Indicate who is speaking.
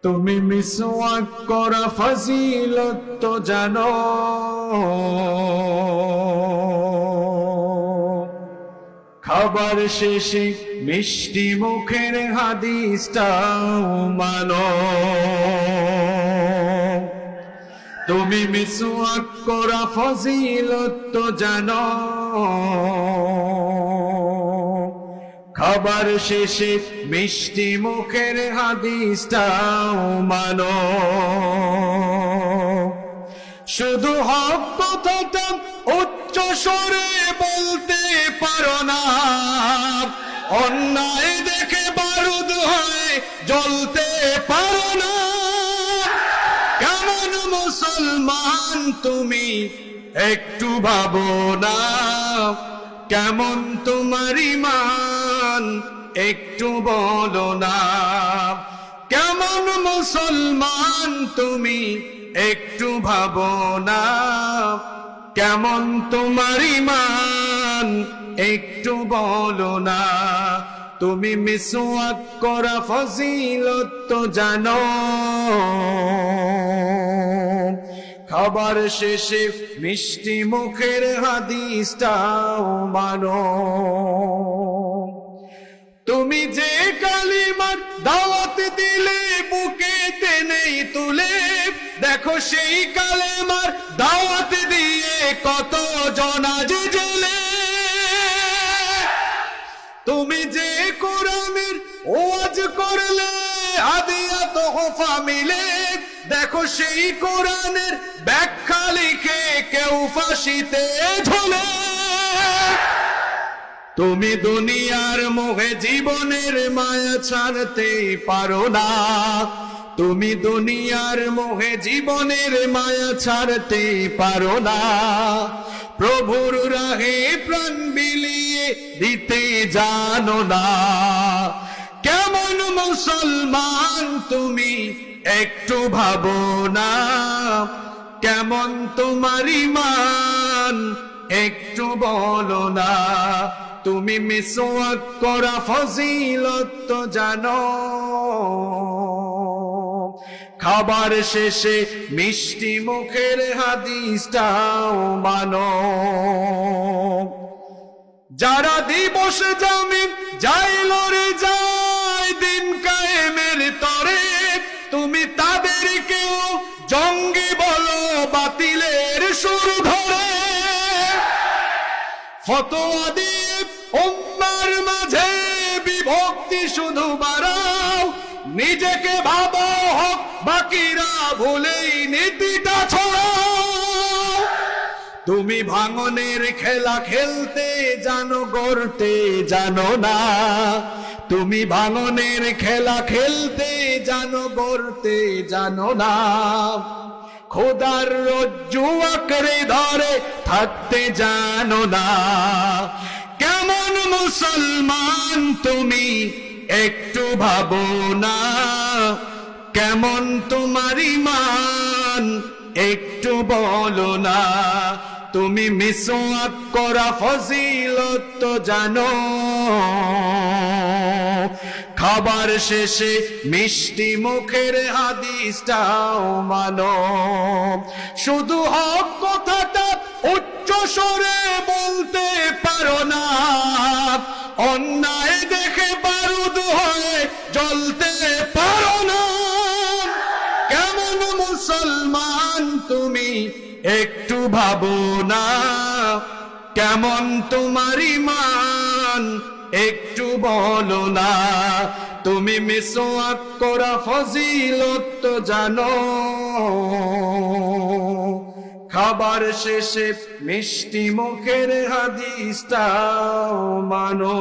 Speaker 1: তুমি মিসওয়াক করা ফজিলত তো জানো, খাবার শেষে মিষ্টি মুখের হাদিসটাও মানো। তুমি মিসওয়াক করা ফজিলত তো জানো, খাবার শেষে মিষ্টি মুখের হাদিসটাও মানো। শুধু হক কথাটা উচ্চ স্বরে বলতে পারো না, অন্যায় দেখে বারুদ হয়ে জ্বলতে পারো না। কেমন মুসলমান তুমি একটু ভাবো না, কেমন তোমার ঈমান একটু বলো না। কেমন মুসলমান তুমি একটু ভাবো না, কেমন তোমার ঈমান একটু বলো না। তুমি মিসওয়াক করা ফজিলত তো জানো, খাবার শেষে মিষ্টি মুখের হাদিসটাও মানো। তুমি যে কালিমার দাওয়াত দিলে বুকে টেনেই তুলে, দেখো সেই কালেমার দাওয়াত দিয়ে কত জন আজ জেলে। তুমি যে কোরআনের ওয়াজ করলে হাদিয়া তোহফা মিলে, দেখো সেই কোরআনের ব্যাখ্যা লিখে কেউ ফাঁসিতে ঝোলে। তুমি দুনিয়ার মোহে জীবনের মায়া ছাড়তে পারো না, তুমি দুনিয়ার মোহে জীবনের মায়া ছাড়তে পারো না। প্রভুর রাহে প্রাণ বিলিয়ে দিতে জানো না। কেমন মুসলমান তুমি একটু ভাবো না, কেমন তোমার ঈমান একটু বলো না। তুমি মিসওয়াক করা ফজিলত তো জানো, খাবার শেষে মিষ্টি মুখের হাদিসটাও মানো। যারা দিবস জামিন যাই লড়ে যায় দিন কায়েমের তরে, তুমি তাদেরকেও জঙ্গি বলো বাতিলের সুর ধরে। ফতোয়া দিয়ে উম্মার মাঝে বিভক্তি শুধু বাড়াও, নিজেকে ভাবো হক বাকিরা ভুলেই নীতিটা ছড়াও। তুমি ভাঙনের খেলা খেলতে জানো, গড়তে জানো না। তুমি ভাঙনের খেলা খেলতে জানো, গড়তে জানো না। খোদার রজ্জু আঁকড়ে ধরে থাকতে জানো না। কেমন মুসলমান তুমি একটু ভাবো না, কেমন তোমার ঈমান একটু বলো না। তুমি মিসওয়াক করা ফজিলত তো জানো, খাবার শেষে মিষ্টি মুখের হাদিসটাও মানো। শুধু হক কথাটা উচ্চ স্বরে বলতে পারো না, অন্যায় দেখে বারুদ হয়ে জ্বলতে পারো না। কেমন মুসলমান তুমি একটু ভাবো না, কেমন তোমার ঈমান একটু বলো না। তুমি মিসওয়াক করা ফজিলত তো জানো, খাবার শেষে মিষ্টি মুখের হাদিসটাও মানো।